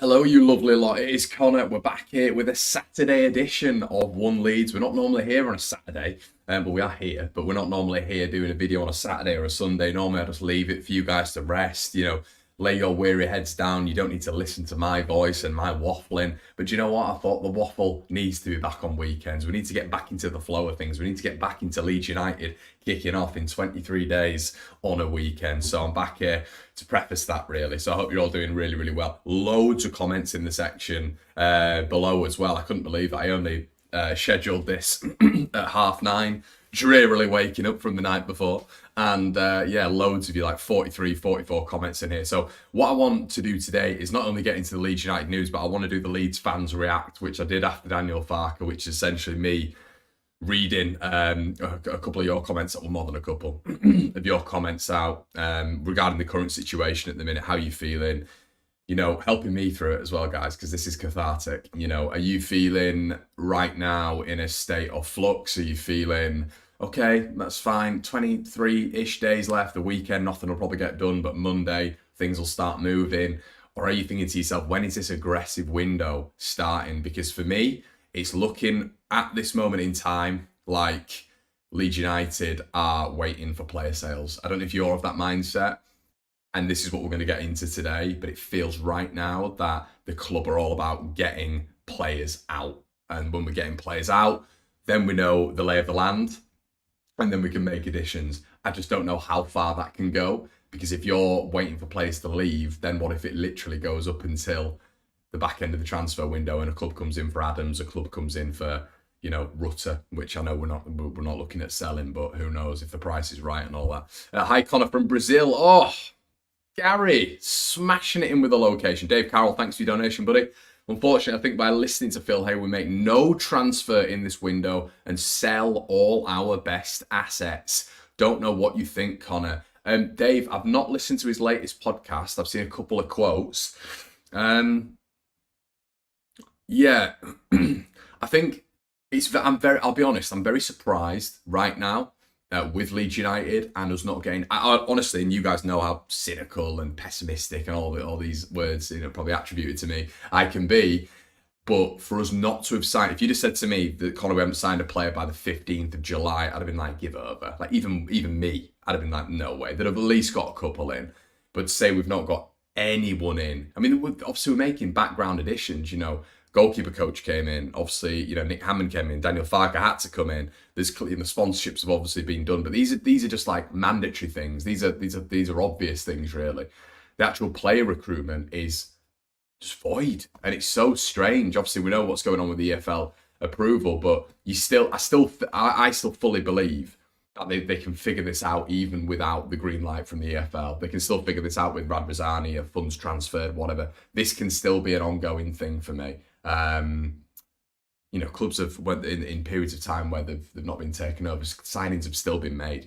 Hello, you lovely lot. It is Connor. We're back here with a Saturday edition of One Leeds. We're not normally here on a Saturday, but we are here. But we're not normally here doing a video on a Saturday or a Sunday. Normally, I just leave it for you guys to rest. Lay your weary heads down. You don't need to listen to my voice and my waffling. But you know what? I thought the waffle needs to be back on weekends. We need to get back into the flow of things. We need to get back into Leeds United kicking off in 23 days on a weekend. So I'm back here to preface that, really. So I hope you're all doing really, really well. Loads of comments in the section below as well. I couldn't believe it. I only scheduled this at 9:30. Drearily waking up from the night before, and loads of you, like 43, 44 comments in here. So what I want to do today is not only get into the Leeds United news, but I want to do the Leeds fans react, which I did after Daniel Farke, which is essentially me reading a couple of your comments, or more than a couple of your comments out regarding the current situation at the minute. How you feeling? Helping me through it as well, guys, because this is cathartic. Are you feeling right now in a state of flux? Are you feeling, okay, that's fine, 23-ish days left, the weekend, nothing will probably get done, but Monday, things will start moving? Or are you thinking to yourself, when is this aggressive window starting? Because for me, it's looking at this moment in time like Leeds United are waiting for player sales. I don't know if you're of that mindset. And this is what we're going to get into today, but it feels right now that the club are all about getting players out. And when we're getting players out, then we know the lay of the land, and then we can make additions. I just don't know how far that can go, because if you're waiting for players to leave, then what if it literally goes up until the back end of the transfer window and a club comes in for Adams, a club comes in for, Rutter, which I know we're not looking at selling, but who knows if the price is right and all that. Hi, Connor from Brazil. Oh, Gary, smashing it in with the location. Dave Carroll, thanks for your donation, buddy. Unfortunately, I think by listening to Phil Hay, we make no transfer in this window and sell all our best assets. Don't know what you think, Connor. Dave, I've not listened to his latest podcast. I've seen a couple of quotes. I think I'll be honest, I'm very surprised right now with Leeds United and us not getting, honestly, and you guys know how cynical and pessimistic and all these words, probably attributed to me, I can be. But for us not to have signed, if you just said to me that Connor, we haven't signed a player by the 15th of July, I'd have been like, give it over. Like even me, I'd have been like, no way. They'd have at least got a couple in. But to say we've not got anyone in, I mean, obviously we're making background additions, Goalkeeper coach came in. Obviously, Nick Hammond came in. Daniel Farke had to come in. There's the sponsorships have obviously been done, but these are just like mandatory things. These are obvious things, really. The actual player recruitment is just void, and it's so strange. Obviously, we know what's going on with the EFL approval, but I still fully believe that they can figure this out even without the green light from the EFL. They can still figure this out with Brad Razani, or funds transferred, whatever. This can still be an ongoing thing for me. Clubs have went in periods of time where they've not been taken over. Signings have still been made.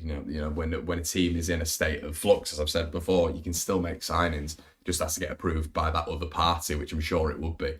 When a team is in a state of flux, as I've said before, you can still make signings. Just has to get approved by that other party, which I'm sure it would be.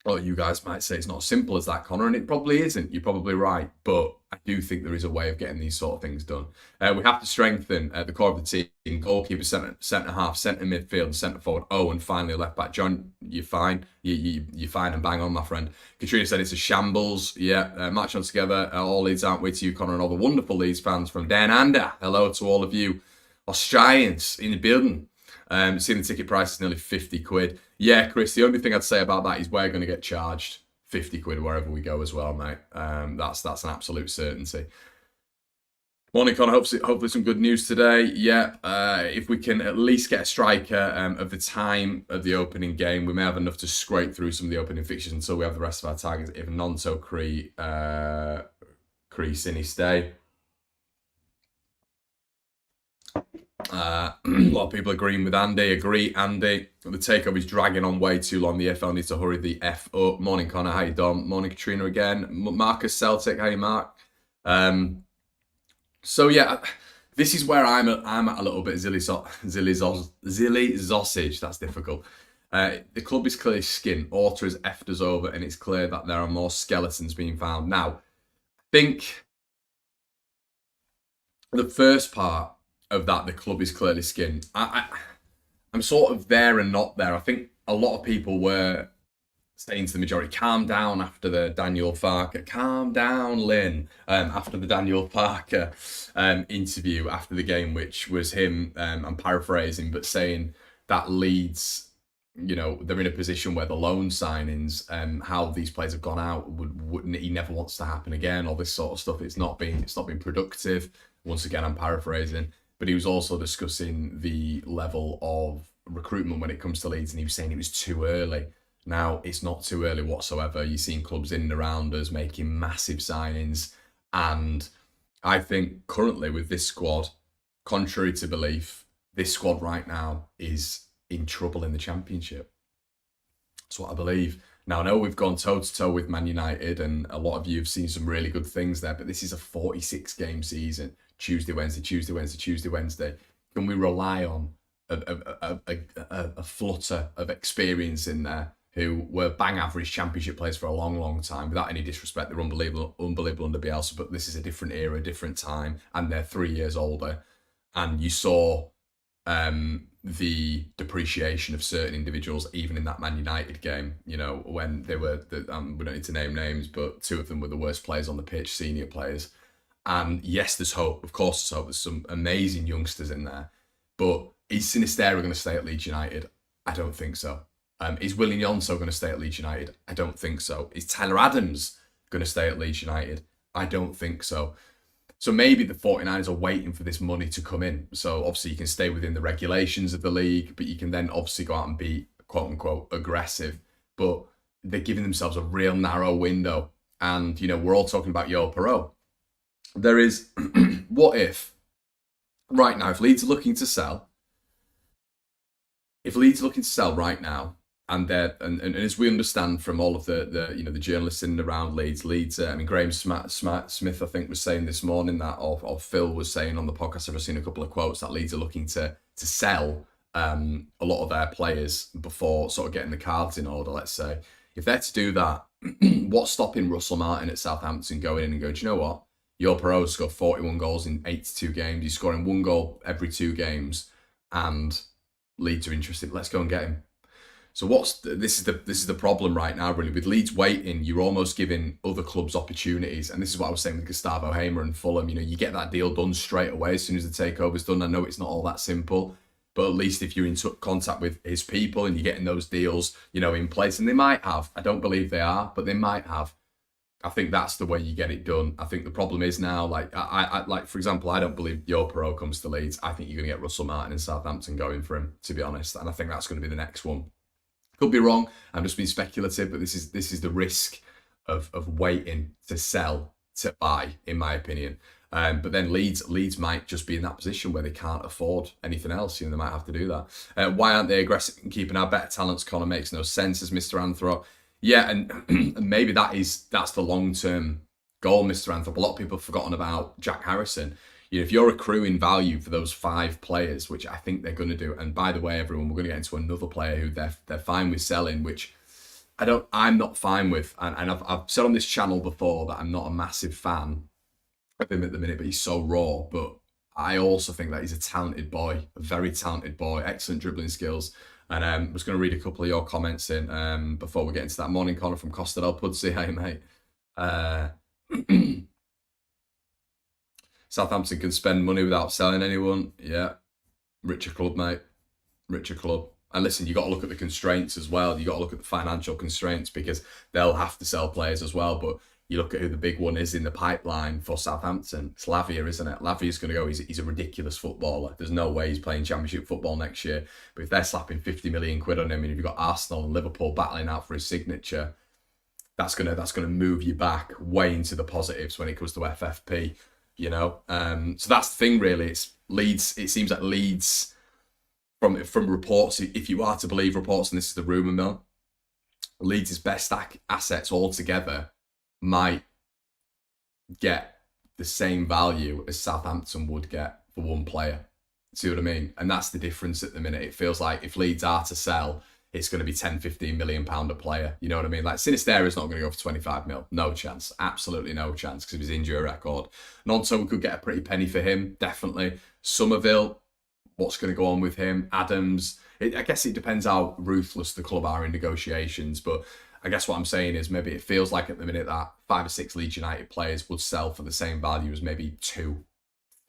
Well, you guys might say it's not as simple as that, Connor, and it probably isn't. You're probably right, but I do think there is a way of getting these sort of things done. We have to strengthen the core of the team: goalkeeper, centre half, centre midfield, centre forward. Oh, and finally left back. John, you're fine. You're fine and bang on, my friend. Katrina said it's a shambles. Yeah, match on together. All Leeds aren't we to you, Connor, and all the wonderful Leeds fans from Dan Ander. Hello to all of you Australians in the building. Seeing the ticket price is nearly 50 quid. Yeah, Chris, the only thing I'd say about that is we're going to get charged 50 quid wherever we go as well, mate. That's an absolute certainty. Morning, Connor. Hopefully some good news today. Yeah, if we can at least get a striker of the time of the opening game, we may have enough to scrape through some of the opening fixtures until we have the rest of our targets. If Nonto, Cree, Cine stay. A lot of people agreeing with Andy. Agree, Andy. The takeover is dragging on way too long. The EFL needs to hurry the F up. Morning, Connor. How you doing? Morning, Katrina again. Marcus Celtic. How you, Mark? So yeah, this is where I'm at a little bit zilly sausage. That's difficult. The club is clearly skint. Orta has effed us over, and it's clear that there are more skeletons being found. Now, I think the first part of that, the club is clearly skint. I'm I'm sort of there and not there. I think a lot of people were saying to the majority, calm down after the Daniel Farker, calm down, Lynn, after the Daniel Farker interview after the game, which was him, I'm paraphrasing, but saying that Leeds, they're in a position where the loan signings, how these players have gone out, wouldn't he never wants to happen again, all this sort of stuff. It's not been productive. Once again, I'm paraphrasing, but he was also discussing the level of recruitment when it comes to Leeds, and he was saying it was too early. Now, it's not too early whatsoever. You're seeing clubs in and around us making massive signings. And I think currently with this squad, contrary to belief, this squad right now is in trouble in the Championship. That's what I believe. Now, I know we've gone toe-to-toe with Man United, and a lot of you have seen some really good things there, but this is a 46-game season. Tuesday, Wednesday, Tuesday, Wednesday, Tuesday, Wednesday. Can we rely on a flutter of experience in there who were bang average Championship players for a long, long time? Without any disrespect, they're unbelievable under Bielsa, but this is a different era, a different time, and they're 3 years older. And you saw the depreciation of certain individuals, even in that Man United game, when they were, we don't need to name names, but two of them were the worst players on the pitch, senior players. And yes, there's hope. Of course, there's hope. There's some amazing youngsters in there. But is Sinisterra going to stay at Leeds United? I don't think so. Is Willian Jonso going to stay at Leeds United? I don't think so. Is Tyler Adams going to stay at Leeds United? I don't think so. So maybe the 49ers are waiting for this money to come in. So obviously you can stay within the regulations of the league, but you can then obviously go out and be quote unquote aggressive. But they're giving themselves a real narrow window. And, we're all talking about Yo Perot. There is, what if, right now, if Leeds are looking to sell, right now, and as we understand from all of the journalists in and around Leeds, Graham Smith, I think, was saying this morning that, or Phil was saying on the podcast, I've seen a couple of quotes that Leeds are looking to sell a lot of their players before sort of getting the cards in order, let's say. If they're to do that, what's stopping Russell Martin at Southampton going in and going, do you know what? Yo Perot scored 41 goals in 82 games. He's scoring 1 goal every 2 games, and Leeds are interested. Let's go and get him. So this is the problem right now, really. With Leeds waiting, you're almost giving other clubs opportunities. And this is what I was saying with Gustavo Hamer and Fulham. You get that deal done straight away as soon as the takeover's done. I know it's not all that simple, but at least if you're in contact with his people and you're getting those deals, in place, and they might have. I don't believe they are, but they might have. I think that's the way you get it done. I think the problem is now, I for example, I don't believe Yo Perot comes to Leeds. I think you're going to get Russell Martin in Southampton going for him, to be honest. And I think that's going to be the next one. Could be wrong. I'm just being speculative, but this is the risk of waiting to sell to buy, in my opinion. But then Leeds might just be in that position where they can't afford anything else. They might have to do that. Why aren't they aggressive in keeping our better talents? Connor makes no sense, as Mr. Anthrop. Yeah, and maybe that's the long-term goal, Mr. Anthrop. A lot of people have forgotten about Jack Harrison. If you're accruing value for those 5 players, which I think they're going to do, and by the way, everyone, we're going to get into another player who they're fine with selling, which I'm not fine with. And I've said on this channel before that I'm not a massive fan of him at the minute, but he's so raw. But I also think that he's a talented boy, a very talented boy, excellent dribbling skills. And I was going to read a couple of your comments in before we get into that. Morning, Connor from Costa del Pudsi. Hey, mate. Southampton can spend money without selling anyone. Yeah. Richer club, mate. Richer club. And listen, you got to look at the constraints as well. You got to look at the financial constraints, because they'll have to sell players as well. But you look at who the big one is in the pipeline for Southampton. It's Lavia, isn't it? Lavia's going to go. He's a ridiculous footballer. There's no way he's playing Championship football next year. But if they're slapping 50 million quid on him, and if you've got Arsenal and Liverpool battling out for his signature, that's gonna move you back way into the positives when it comes to FFP. So that's the thing, really. It's Leeds. It seems like Leeds, from reports, if you are to believe reports, and this is the rumour mill, Leeds' best assets altogether might get the same value as Southampton would get for one player. See what I mean? And that's the difference at the minute. It feels like if Leeds are to sell, it's going to be 10, 15 million pound a player. You know what I mean? Like Sinisterra is not going to go for 25 mil. No chance. Absolutely no chance, because of his injury record. Nonso, we could get a pretty penny for him. Definitely. Sommerville, what's going to go on with him? Adams, I guess it depends how ruthless the club are in negotiations, but I guess what I'm saying is maybe it feels like at the minute that 5 or 6 Leeds United players would sell for the same value as maybe 2,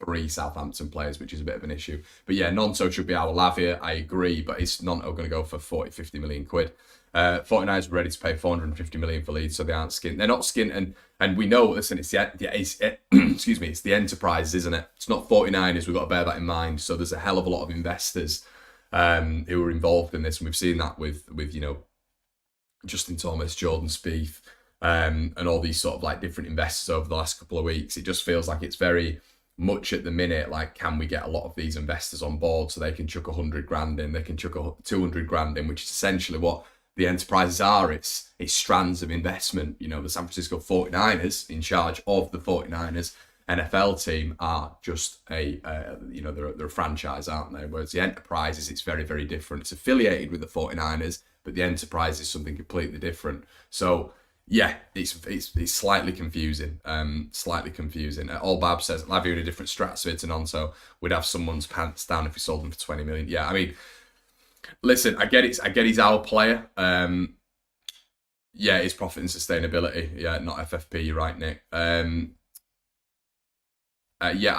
3 Southampton players, which is a bit of an issue. But yeah, Nonto should be our Lavia, I agree, but is Nonto going to go for 40, 50 million quid? 49ers were ready to pay 450 million for Leeds, so they aren't skint. They're not skint, and we know, listen, excuse me, it's the enterprise, isn't it? It's not 49ers, we've got to bear that in mind. So there's a hell of a lot of investors who are involved in this, and we've seen that with Justin Thomas, Jordan Spieth, and all these sort of like different investors over the last couple of weeks. It just feels like it's very much at the minute like, can we get a lot of these investors on board so they can chuck 100 grand in, they can chuck 200 grand in, which is essentially what the enterprises are. It's strands of investment. The San Francisco 49ers, in charge of the 49ers NFL team, are just they're a franchise, aren't they? Whereas the enterprises, it's very, very different. It's affiliated with the 49ers, but the enterprise is something completely different. So yeah, it's slightly confusing. Slightly confusing. Allbab says Lavia in a different stratosphere to Nonso would have someone's pants down if we sold them for 20 million. Yeah, I mean, listen, I get he's our player. Yeah, it's profit and sustainability. Yeah, not FFP. You're right, Nick. Yeah,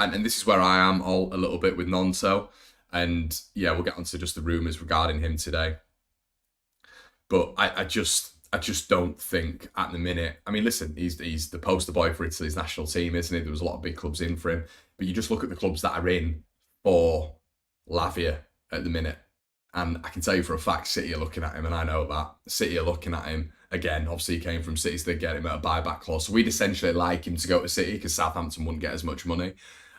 and this is where I am a little bit with Nonso, and yeah, we'll get onto just the rumours regarding him today. But I just don't think at the minute. I mean, listen, he's the poster boy for Italy's national team, isn't he? There was a lot of big clubs in for him, but you just look at the clubs that are in for Lavia at the minute, and I can tell you for a fact, City are looking at him, and I know that City are looking at him. Again, obviously he came from City, so they get him at a buyback clause. So we'd essentially like him to go to City because Southampton wouldn't get as much money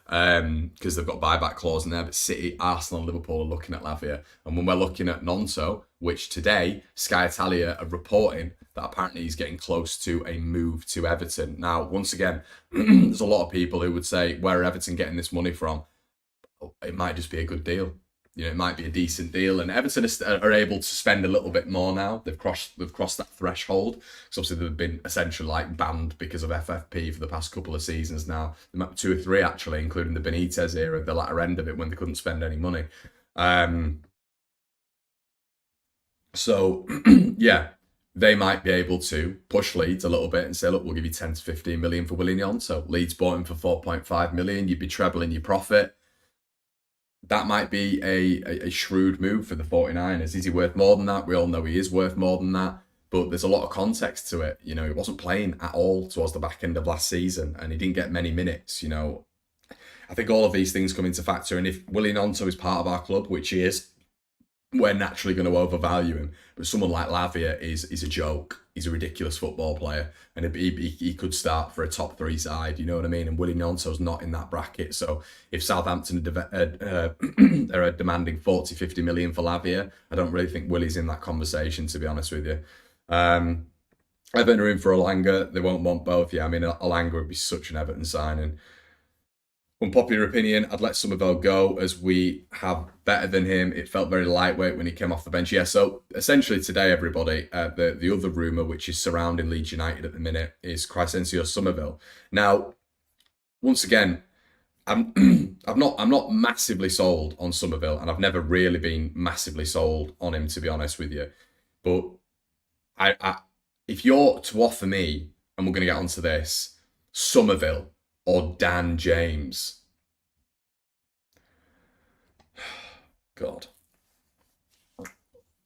because they've got buyback clause in there. But City, Arsenal, Liverpool are looking at Lavia. And when we're looking at Nonso, which today Sky Italia are reporting that apparently he's getting close to a move to Everton. Now, once again, there's a lot of people who would say, where are Everton getting this money from? It might just be a good deal. It might be a decent deal, and Everton are able to spend a little bit more now. They've crossed that threshold. Because obviously they've been essentially like banned because of FFP for the past couple of seasons now. 2 or 3 actually, including the Benitez era, the latter end of it when they couldn't spend any money. So yeah, they might be able to push Leeds a little bit and say, look, we'll give you 10 to 15 million for Willie Gnonto. Leeds bought him for 4.5 million. You'd be trebling your profit. That might be a shrewd move for the 49ers. Is he worth more than that? We all know he is worth more than that. But there's a lot of context to it. He wasn't playing at all towards the back end of last season, and he didn't get many minutes. I think all of these things come into factor. And if Willie Gnonto is part of our club, which he is, we're naturally going to overvalue him. But someone like Lavia is a joke. He's a ridiculous football player, and he could start for a top 3 side. You know what I mean? And Willie Gnonto's not in that bracket. So if Southampton are demanding 40, 50 million for Lavia, I don't really think Willie's in that conversation, to be honest with you. Everton are in for Olanga. They won't want both. Yeah, I mean, Olanga would be such an Everton signing. Unpopular opinion, I'd let Sommerville go as we have better than him. It felt very lightweight when he came off the bench. Yeah, so essentially today, everybody, the other rumour which is surrounding Leeds United at the minute is Crescencio Sommerville. Now, once again, I'm not massively sold on Sommerville, and I've never really been massively sold on him, to be honest with you. But if you're to offer me, and we're going to get onto this, Sommerville or Dan James. God.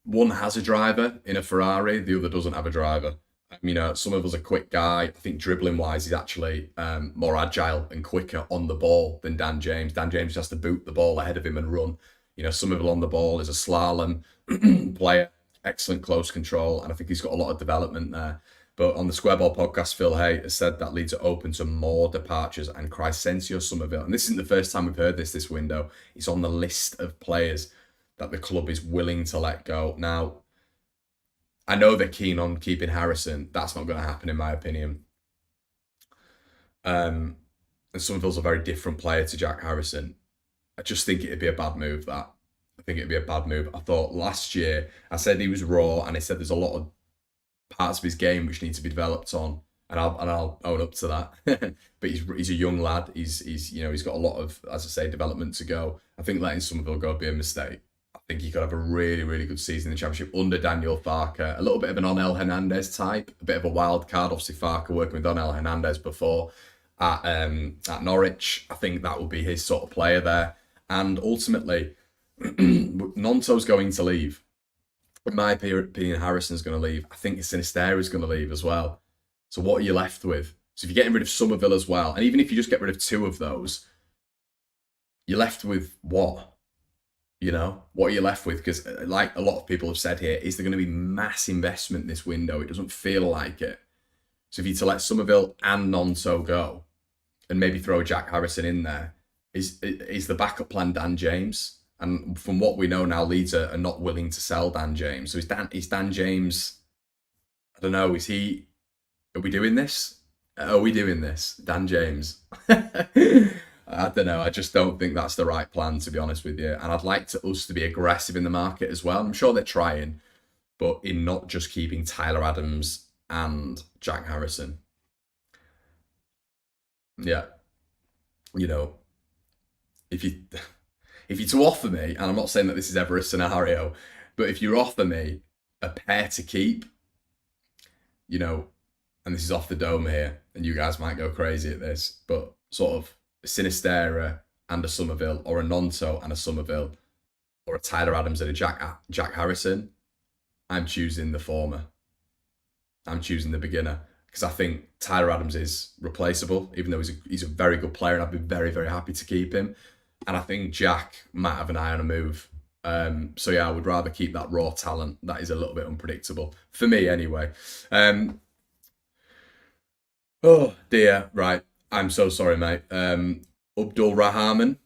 One has a driver in a Ferrari, the other doesn't have a driver. Sommerville's a quick guy. I think dribbling-wise, he's actually more agile and quicker on the ball than Dan James. Dan James has to boot the ball ahead of him and run. Sommerville on the ball is a slalom player, excellent close control, and I think he's got a lot of development there. But on the Square Ball podcast, Phil Hay has said that Leeds are open to more departures, and Crescencio Sommerville, and this isn't the first time we've heard this window, he's on the list of players that the club is willing to let go. Now, I know they're keen on keeping Harrison. That's not going to happen, in my opinion. And Sommerville's a very different player to Jack Harrison. I just think it'd be a bad move, that. I think it'd be a bad move. I thought last year, I said he was raw, and I said there's a lot of parts of his game which need to be developed on, and I'll own up to that. But he's a young lad. He's got a lot of, as I say, development to go. I think letting Sommerville go would be a mistake. I think he could have a really, really good season in the Championship under Daniel Farke. A little bit of an Onel Hernandez type, a bit of a wild card. Obviously, Farke working with Onel Hernandez before at Norwich. I think that will be his sort of player there. And ultimately, Nonto's going to leave. In my opinion, Harrison's going to leave. I think Sinisterra is going to leave as well. So what are you left with? So if you're getting rid of Sommerville as well, and even if you just get rid of two of those, you're left with what? You know, what are you left with? Because like a lot of people have said here, is there going to be mass investment this window? It doesn't feel like it. So if you to let Sommerville and Nonto go, and maybe throw Jack Harrison in there, is the backup plan Dan James? And from what we know now, Leeds are not willing to sell Dan James. So is Dan James? I don't know. Is he? Are we doing this? Are we doing this? Dan James. I don't know. I just don't think that's the right plan, to be honest with you. And I'd like us to be aggressive in the market as well. I'm sure they're trying, but in not just keeping Tyler Adams and Jack Harrison. Yeah, you know, if you to offer me, and I'm not saying that this is ever a scenario, but if you offer me a pair to keep, you know, and this is off the dome here, and you guys might go crazy at this, but sort of a Sinisterra and a Sommerville, or a Nonto and a Sommerville, or a Tyler Adams and a Jack Harrison, I'm choosing the former. I'm choosing the beginner, because I think Tyler Adams is replaceable, even though he's a very good player, and I'd be very, very happy to keep him. And I think Jack might have an eye on a move. So yeah, I would rather keep that raw talent that is a little bit unpredictable. For me, anyway. Oh dear, right. I'm so sorry, mate. Abdul Rahman,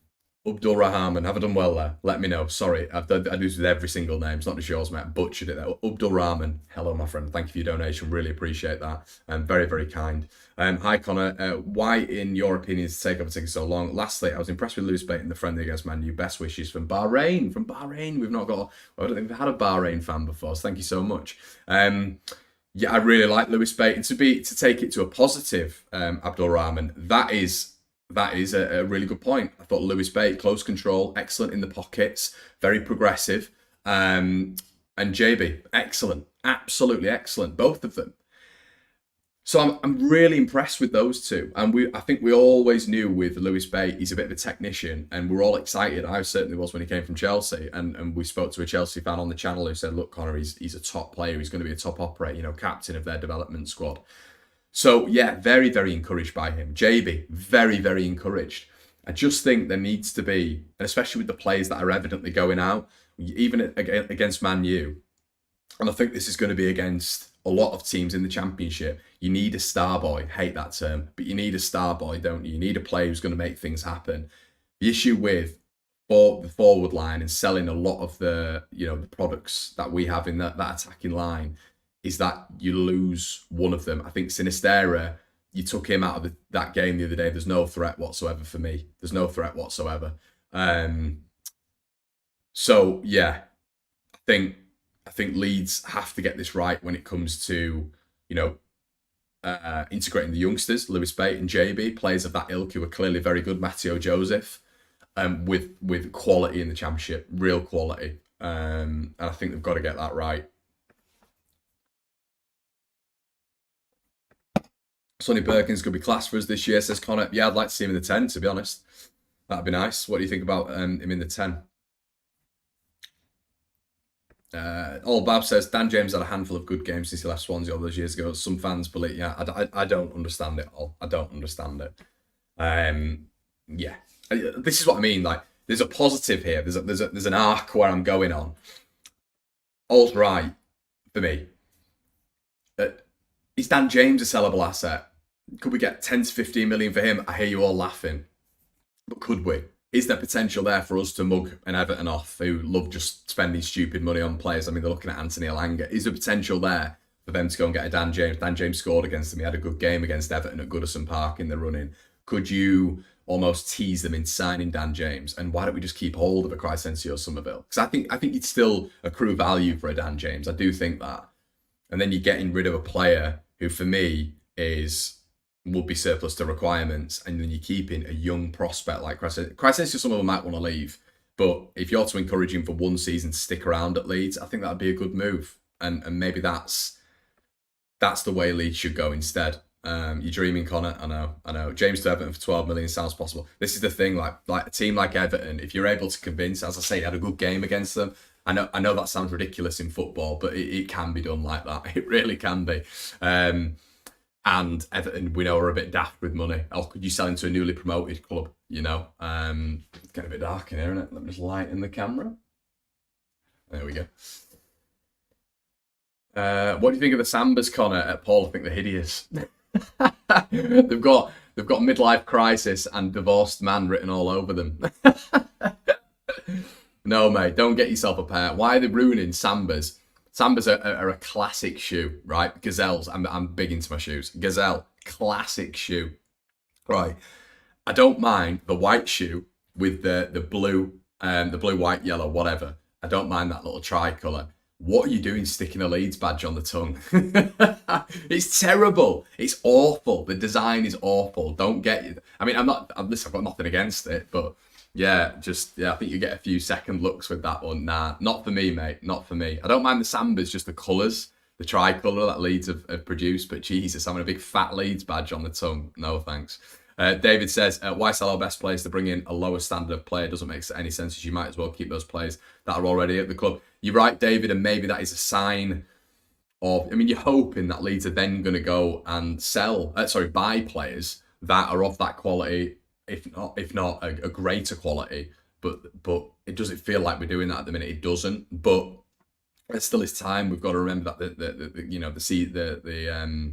have I done well there? Let me know. Sorry, I do this with every single name. It's not just yours, mate. I butchered it there. Abdul Rahman. Hello, my friend. Thank you for your donation. Really appreciate that. Very, very kind. Hi, Connor. Why, in your opinion, is the takeover taking so long? Lastly, I was impressed with Lewis Bate in the friendly against Man U. Best wishes from Bahrain. From Bahrain. We've not got... I don't think we've had a Bahrain fan before, so thank you so much. Yeah, I really like Lewis Bate. And to take it to a positive, Abdul Rahman, that is a really good point. I thought Lewis Bate, close control, excellent in the pockets, very progressive. And JB, excellent, absolutely excellent, both of them. So I'm really impressed with those two. And I think we always knew with Lewis Bate, he's a bit of a technician, and we're all excited. I certainly was when he came from Chelsea. And we spoke to a Chelsea fan on the channel who said, look, Connor, he's a top player. He's going to be a top operator, you know, captain of their development squad. So yeah, very, very encouraged by him. JB, very, very encouraged. I just think there needs to be, and especially with the players that are evidently going out, even against Man U, and I think this is going to be against a lot of teams in the Championship, you need a star boy. Hate that term, but you need a star boy, don't you? You need a player who's going to make things happen. The issue with the forward line and selling a lot of the products that we have in that attacking line is that you lose one of them. I think Sinisterra, you took him out of that game the other day. There's no threat whatsoever for me. There's no threat whatsoever. So yeah, I think Leeds have to get this right when it comes to, integrating the youngsters, Lewis Bate and JB, players of that ilk who are clearly very good. Matteo Joseph, with quality in the Championship, real quality. And I think they've got to get that right. Sonny Perkins could be class for us this year, says Connor. Yeah, I'd like to see him in the 10, to be honest. That'd be nice. What do you think about him in the 10? All Bab says Dan James had a handful of good games since he left Swansea all those years ago. Some fans believe, yeah, I don't understand it all. I don't understand it. Yeah, this is what I mean. Like, there's a positive here. There's an arc where I'm going on. All's right for me. Is Dan James a sellable asset? Could we get 10 to 15 million for him? I hear you all laughing, but could we? Is there potential there for us to mug an Everton off who love just spending stupid money on players? I mean, they're looking at Anthony Elanga. Is there potential there for them to go and get a Dan James? Dan James scored against them. He had a good game against Everton at Goodison Park in the running. Could you almost tease them in signing Dan James? And why don't we just keep hold of a Crysencio Sommerville? Because I think you'd still accrue value for a Dan James. I do think that. And then you're getting rid of a player who, for me, would be surplus to requirements, and then you're keeping a young prospect like Crysencio. Some of them might want to leave, But if you're to encourage him for one season to stick around at Leeds, I think that'd be a good move. And maybe that's the way Leeds should go instead. You're dreaming, Connor. I know. James to Everton for 12 million sounds possible. This is the thing, like a team like Everton, if you're able to convince, as I say, had a good game against them. I know that sounds ridiculous in football, but it can be done like that. It really can be. And Everton, we know, are a bit daft with money. Or could you sell him to a newly promoted club? You know, it's getting a bit dark in here, isn't it? Let me just lighten the camera. There we go. What do you think of the Sambas, Connor? At Paul, I think they're hideous. They've got midlife crisis and divorced man written all over them. No, mate, don't get yourself a pair. Why are they ruining Sambas? Sambas are a classic shoe, right? Gazelles, I'm big into my shoes. Gazelle, classic shoe. Right. I don't mind the white shoe with the blue, white, yellow, whatever. I don't mind that little tricolour. What are you doing sticking a Leeds badge on the tongue? It's terrible. It's awful. The design is awful. Don't get you. I mean, I've got nothing against it, but I think you get a few second looks with that one. Nah, not for me, mate. Not for me. I don't mind the Sambas, just the colours, the tricolour that Leeds have produced, but Jesus, having a big fat Leeds badge on the tongue. No, thanks. David says, why sell our best players to bring in a lower standard of player? Doesn't make any sense, as you might as well keep those players that are already at the club. You're right, David, and maybe that is a sign of, I mean, you're hoping that Leeds are then going to go and buy players that are of that quality, if not a greater quality. But it doesn't feel like we're doing that at the minute. It doesn't. But there still is time. We've got to remember that the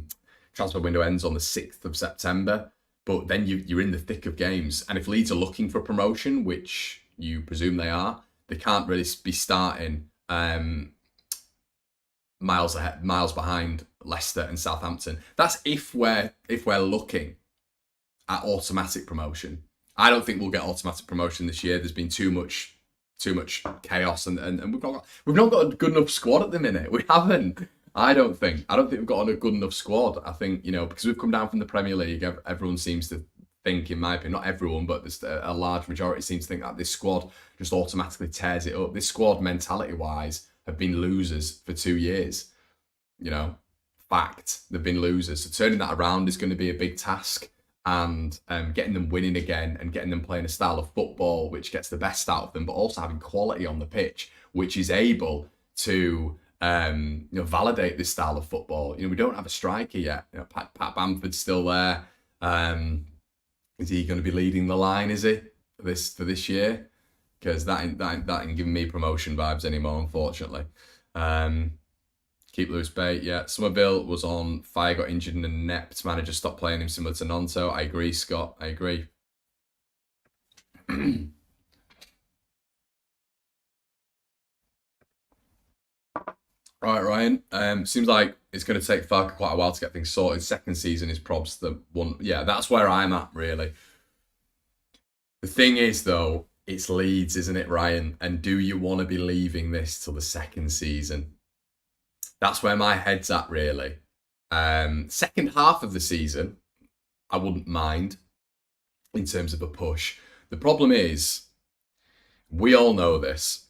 transfer window ends on the 6th of September. But then you're in the thick of games. And if Leeds are looking for promotion, which you presume they are, they can't really be starting miles behind Leicester and Southampton. That's if we're looking at automatic promotion. I don't think we'll get automatic promotion this year. There's been too much chaos, and we've not got a good enough squad at the minute. We haven't. I don't think we've got a good enough squad. I think, because we've come down from the Premier League, everyone seems to think, in my opinion, not everyone, but there's a large majority seems to think that this squad just automatically tears it up. This squad, mentality-wise, have been losers for 2 years. Fact, they've been losers. So turning that around is going to be a big task, and getting them winning again and getting them playing a style of football which gets the best out of them, but also having quality on the pitch, which is able to validate this style of football. We don't have a striker yet. Pat Bamford's still there. Is he going to be leading the line? Is he for this year? Because that ain't giving me promotion vibes anymore, unfortunately. Keep Lewis Bate. Yeah, Sommerville was on fire, got injured, and the Nept manager stopped playing him, similar to Nonto. I agree, Scott. I agree. Right, Ryan. Seems like it's going to take Farke quite a while to get things sorted. Second season is probs the one. Yeah, that's where I'm at, really. The thing is, though, it's Leeds, isn't it, Ryan? And do you want to be leaving this till the second season? That's where my head's at, really. Second half of the season, I wouldn't mind in terms of a push. The problem is, we all know this.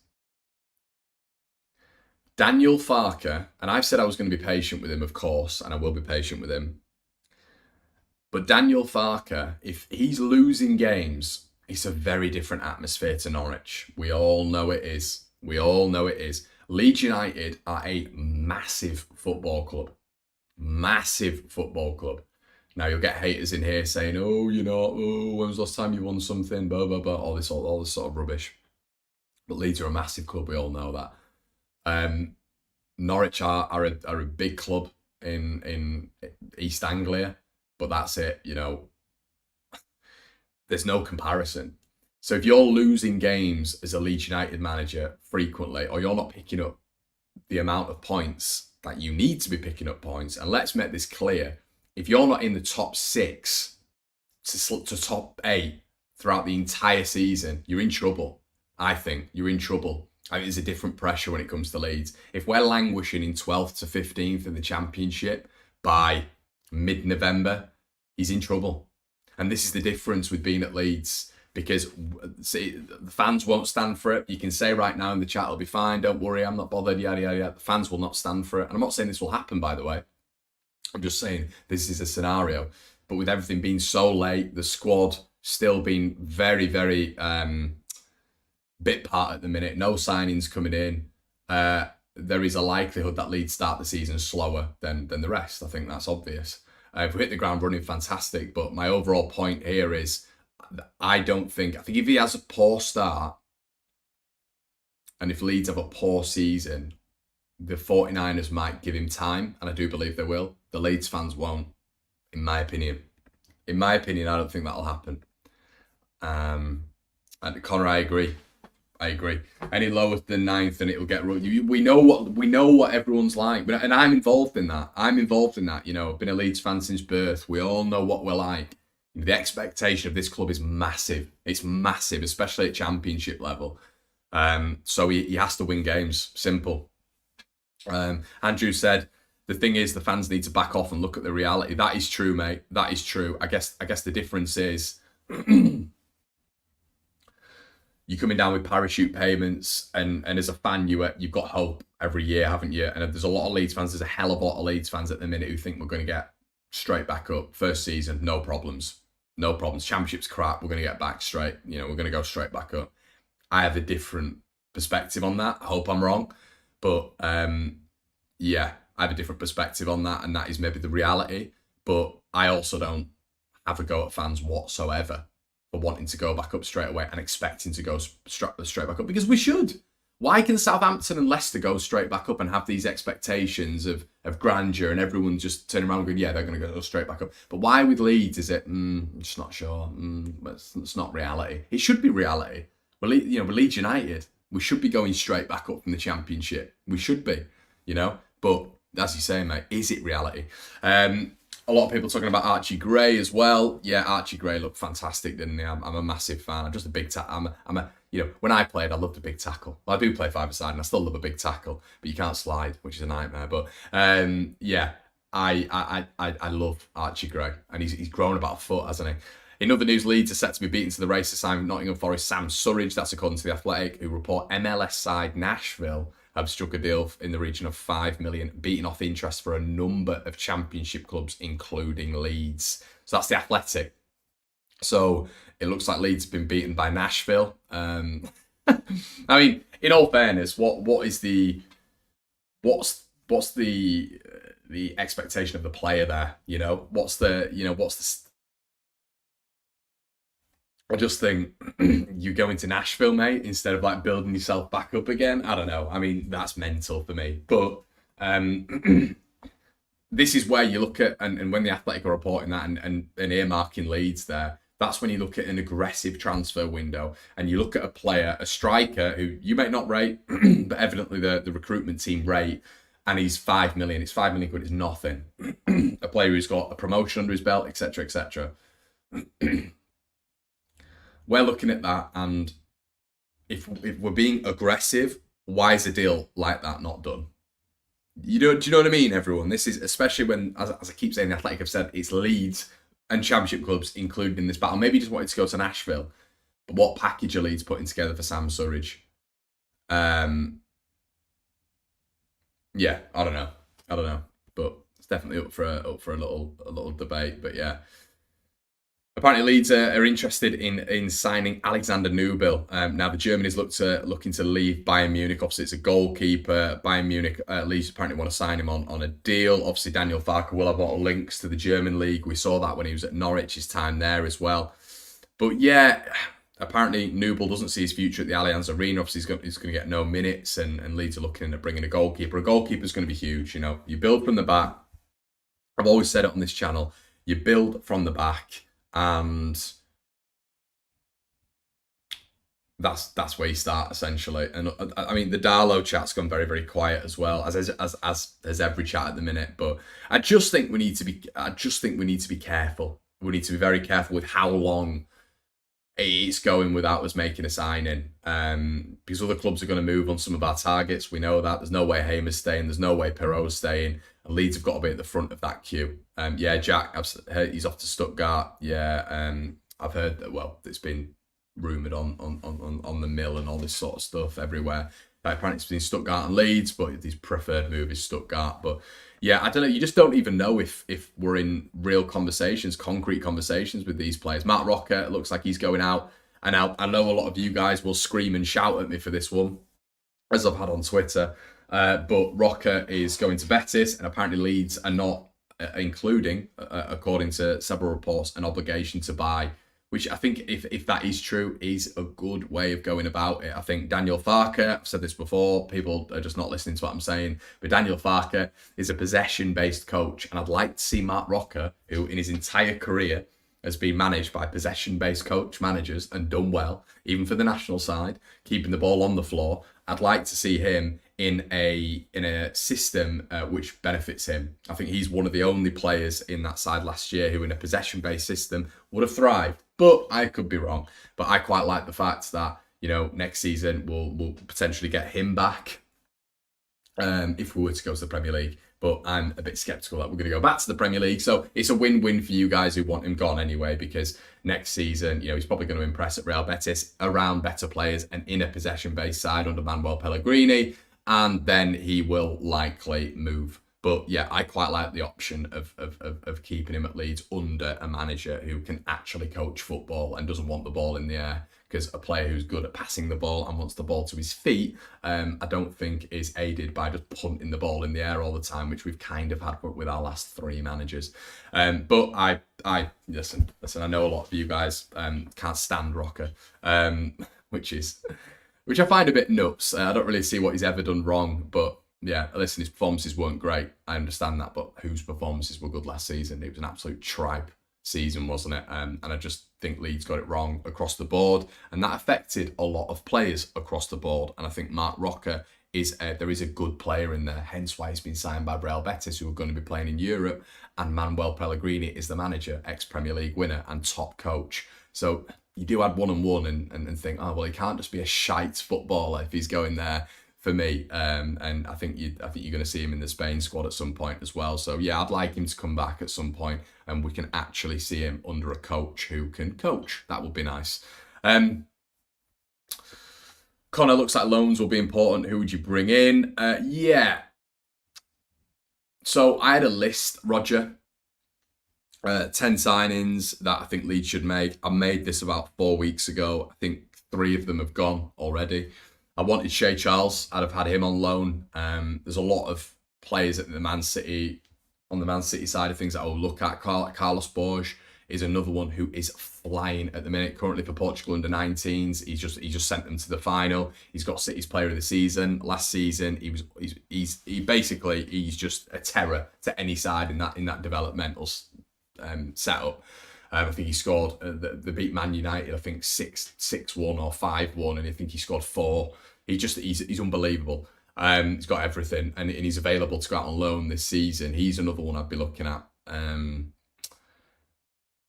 Daniel Farke, and I've said I was going to be patient with him, of course, and I will be patient with him. But Daniel Farke, if he's losing games, it's a very different atmosphere to Norwich. We all know it is. Leeds United are a massive football club. Massive football club. Now, you'll get haters in here saying, when was the last time you won something, blah, blah, blah, all this sort of rubbish. But Leeds are a massive club, we all know that. Norwich are a big club in East Anglia, but that's it. There's no comparison. So if you're losing games as a Leeds United manager frequently, or you're not picking up the amount of points that you need to be picking up points, and let's make this clear, if you're not in the top 6 to top 8 throughout the entire season, you're in trouble. I think you're in trouble. I mean, there's a different pressure when it comes to Leeds. If we're languishing in 12th to 15th in the Championship by mid-November, he's in trouble. And this is the difference with being at Leeds. because see, the fans won't stand for it. You can say right now in the chat, it'll be fine, don't worry, I'm not bothered, yada, yada, yada. The fans will not stand for it. And I'm not saying this will happen, by the way. I'm just saying this is a scenario. But with everything being so late, the squad still being very, very bit part at the minute, no signings coming in, there is a likelihood that Leeds start the season slower than the rest. I think that's obvious. If we hit the ground running, fantastic. But my overall point here is, I think if he has a poor start, and if Leeds have a poor season, the 49ers might give him time, and I do believe they will. The Leeds fans won't, in my opinion. In my opinion, I don't think that'll happen. And Connor, I agree. Any lower than 9th, and it'll get. We know what everyone's like, and I'm involved in that. You know, I've been a Leeds fan since birth. We all know what we're like. The expectation of this club is massive. It's massive, especially at Championship level. So he has to win games. Simple. Andrew said, the thing is, the fans need to back off and look at the reality. That is true, mate. That is true. I guess the difference is you're coming down with parachute payments, and as a fan, you've got hope every year, haven't you? And there's a lot of Leeds fans. There's a hell of a lot of Leeds fans at the minute who think we're going to get straight back up. First season, no problems. Championship's crap. We're going to get back straight. You know, we're going to go straight back up. I have a different perspective on that. I hope I'm wrong, but yeah, I have a different perspective on that, and that is maybe the reality. But I also don't have a go at fans whatsoever for wanting to go back up straight away and expecting to go straight back up, because we should. Why can Southampton and Leicester go straight back up and have these expectations of grandeur, and everyone just turning around and going, yeah, they're going to go straight back up? But why with Leeds is it, I'm just not sure. It's not reality. It should be reality. We're Leeds United. We should be going straight back up from the Championship. We should be, you know. But as you say, mate, is it reality? A lot of people talking about Archie Gray as well. Yeah, Archie Gray looked fantastic, didn't he? I'm a massive fan. I'm just a big when I played, I loved a big tackle. Well, I do play five-a-side, and I still love a big tackle, but you can't slide, which is a nightmare. But yeah, I love Archie Gray, and he's grown about a foot, hasn't he? In other news, Leeds are set to be beaten to the races signing with Nottingham Forest Sam Surridge. That's according to The Athletic, who report MLS side Nashville have struck a deal in the region of $5 million, beating off interest for a number of Championship clubs, including Leeds. So that's The Athletic. So it looks like Leeds have been beaten by Nashville. I mean, in all fairness, what's the expectation of the player there? You know, I just think you go into Nashville, mate, instead of like building yourself back up again. I don't know. I mean, that's mental for me. But this is where you look at, and when the Athletic are reporting that and earmarking Leeds there, that's when you look at an aggressive transfer window, and you look at a player, a striker who you may not rate, but evidently the recruitment team rate, and he's $5 million. It's $5 million quid. It's nothing. A player who's got a promotion under his belt, etc., etc. We're looking at that, and if we're being aggressive, why is a deal like that not done? Do you know what I mean, everyone? This is, especially when, as I keep saying, the Athletic have said, it's Leeds and Championship clubs included in this battle. Maybe just wanted to go to Nashville, but what package are Leeds putting together for Sam Surridge? Yeah, I don't know, but it's definitely up for a little debate. But yeah. Apparently, Leeds are interested in signing Alexander Nubel. Now, the German is looking to leave Bayern Munich. Obviously, it's a goalkeeper. Bayern Munich, Leeds apparently want to sign him on a deal. Obviously, Daniel Farke will have a lot of links to the German league. We saw that when he was at Norwich, his time there as well. But yeah, apparently Nubel doesn't see his future at the Allianz Arena. Obviously, he's going to get no minutes, and Leeds are looking at bringing a goalkeeper. A goalkeeper is going to be huge. You know, you build from the back. I've always said it on this channel. You build from the back. And that's where you start, essentially. And I mean, the Darlow chat's gone very, very quiet as well, as every chat at the minute. But I just think we need to be careful. We need to be very careful with how long it's going without us making a signing. Because other clubs are going to move on some of our targets. We know that. There's no way Hamer's staying. There's no way Perot's staying. And Leeds have got to be at the front of that queue. Yeah, Jack, I've heard he's off to Stuttgart. Yeah, I've heard that, well, it's been rumoured on the mill and all this sort of stuff everywhere. Like, apparently it's been Stuttgart and Leeds, but his preferred move is Stuttgart. But yeah, I don't know. You just don't even know if we're in real conversations, concrete conversations with these players. Marc Roca, it looks like he's going out. And I know a lot of you guys will scream and shout at me for this one, as I've had on Twitter. But Roca is going to Betis, and apparently Leeds are not including, according to several reports, an obligation to buy, which I think, if that is true, is a good way of going about it. I think Daniel Farke, I've said this before, people are just not listening to what I'm saying, but Daniel Farke is a possession-based coach, and I'd like to see Marc Roca, who in his entire career has been managed by possession-based coach managers and done well, even for the national side, keeping the ball on the floor. I'd like to see him in a system which benefits him. I think he's one of the only players in that side last year who, in a possession-based system, would have thrived. But I could be wrong. But I quite like the fact that, you know, next season we'll potentially get him back if we were to go to the Premier League. But I'm a bit sceptical that we're going to go back to the Premier League. So it's a win-win for you guys who want him gone anyway, because next season, you know, he's probably going to impress at Real Betis around better players and in a possession-based side under Manuel Pellegrini, and then he will likely move. But yeah, I quite like the option of keeping him at Leeds under a manager who can actually coach football and doesn't want the ball in the air. Because a player who's good at passing the ball and wants the ball to his feet, I don't think is aided by just punting the ball in the air all the time, which we've kind of had with our last three managers. But I listen. I know a lot of you guys can't stand Roca, which I find a bit nuts. I don't really see what he's ever done wrong, but yeah, listen, his performances weren't great. I understand that, but whose performances were good last season? It was an absolute tripe season, wasn't it? And I just think Leeds got it wrong across the board, and that affected a lot of players across the board. And I think Marc Roca there is a good player in there, hence why he's been signed by Real Betis, who are going to be playing in Europe. And Manuel Pellegrini is the manager, ex-Premier League winner and top coach. So you do add one and one and think, oh well, he can't just be a shite footballer if he's going there. For me, and I think you're going to see him in the Spain squad at some point as well. So yeah, I'd like him to come back at some point, and we can actually see him under a coach who can coach. That would be nice. Connor, looks like loans will be important. Who would you bring in? Yeah. So I had a list, Roger. 10 signings that I think Leeds should make. I made this about 4 weeks ago. I think 3 of them have gone already. I wanted Shea Charles. I'd have had him on loan. There's a lot of players on the Man City side of things that I'll look at. Carlos Borges is another one who is flying at the minute. Currently for Portugal under-19s, he just sent them to the final. He's got City's Player of the Season. Last season, he's just a terror to any side in that developmental setup. I think he scored. They beat Man United, I think 6-1 or 5-1, and I think he scored 4. He's unbelievable. He's got everything, and he's available to go out on loan this season. He's another one I'd be looking at.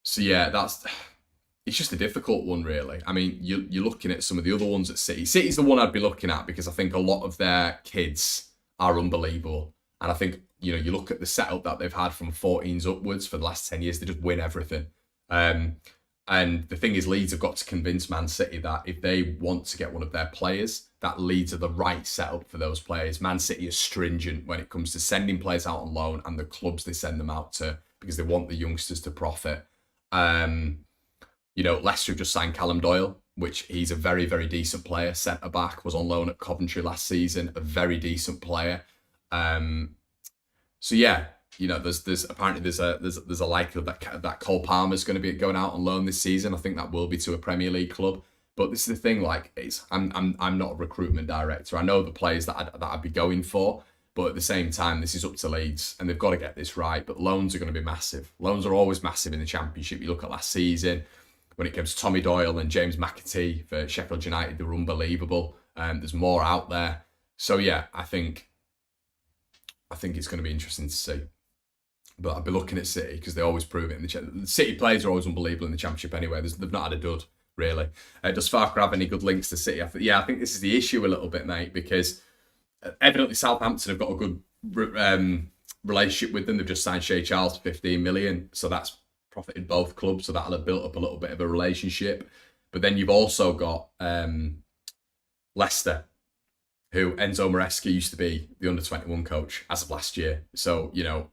So yeah, it's just a difficult one, really. I mean, you're looking at some of the other ones at City. City's the one I'd be looking at because I think a lot of their kids are unbelievable, and I think, you know, you look at the setup that they've had from 14s upwards for the last 10 years, they just win everything. And the thing is, Leeds have got to convince Man City that if they want to get one of their players, that Leeds are the right setup for those players. Man City is stringent when it comes to sending players out on loan and the clubs they send them out to, because they want the youngsters to profit. You know, Leicester have just signed Callum Doyle, which he's a very, very decent player. Centre back, was on loan at Coventry last season, a very decent player. So yeah, you know, there's apparently there's a likelihood that Cole Palmer's going to be going out on loan this season. I think that will be to a Premier League club. But this is the thing, like, I'm not a recruitment director. I know the players that I'd be going for, but at the same time, this is up to Leeds, and they've got to get this right. But loans are going to be massive. Loans are always massive in the Championship. You look at last season, when it comes to Tommy Doyle and James McAtee for Sheffield United, they were unbelievable. There's more out there. So yeah, I think it's going to be interesting to see. But I'd be looking at City because they always prove it in the City players are always unbelievable in the Championship anyway. They've not had a dud, really. Does Farke have any good links to City? I think this is the issue a little bit, mate, because evidently Southampton have got a good relationship with them. They've just signed Shea Charles for 15 million, so that's profited both clubs, so that'll have built up a little bit of a relationship. But then you've also got Leicester, who Enzo Maresca used to be the under-21 coach as of last year. So, you know,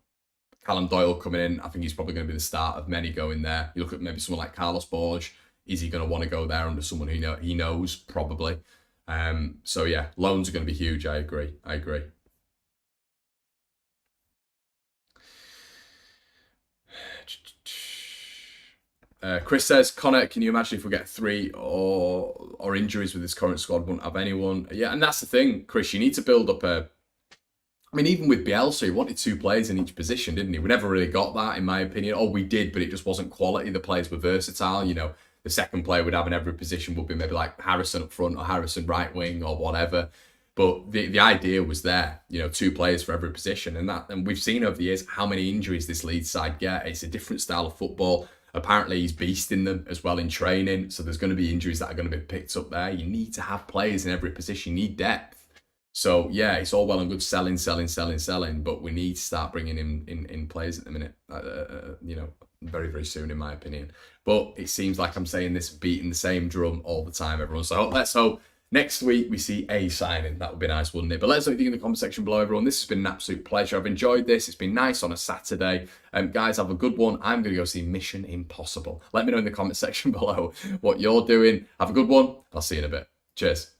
Callum Doyle coming in, I think he's probably going to be the start of many going there. You look at maybe someone like Carlos Borge. Is he going to want to go there under someone who he knows? Probably. So yeah, loans are going to be huge. I agree. Chris says, Connor, can you imagine if we get 3 or injuries with this current squad? Won't have anyone. Yeah, and that's the thing, Chris. You need to build up a. I mean, even with Bielsa, he wanted 2 players in each position, didn't he? We never really got that, in my opinion. Oh, we did, but it just wasn't quality. The players were versatile. You know, the second player we'd have in every position would be maybe like Harrison up front or Harrison right wing or whatever. But the idea was there, you know, 2 players for every position. And we've seen over the years how many injuries this Leeds side get. It's a different style of football. Apparently, he's beasting them as well in training. So there's going to be injuries that are going to be picked up there. You need to have players in every position. You need depth. So, yeah, it's all well and good selling. But we need to start bringing in players at the minute, you know, very, very soon, in my opinion. But it seems like I'm saying this, beating the same drum all the time, everyone. So let's hope next week we see a signing. That would be nice, wouldn't it? But let us know what you think in the comment section below, everyone. This has been an absolute pleasure. I've enjoyed this. It's been nice on a Saturday. Guys, have a good one. I'm going to go see Mission Impossible. Let me know in the comment section below what you're doing. Have a good one. I'll see you in a bit. Cheers.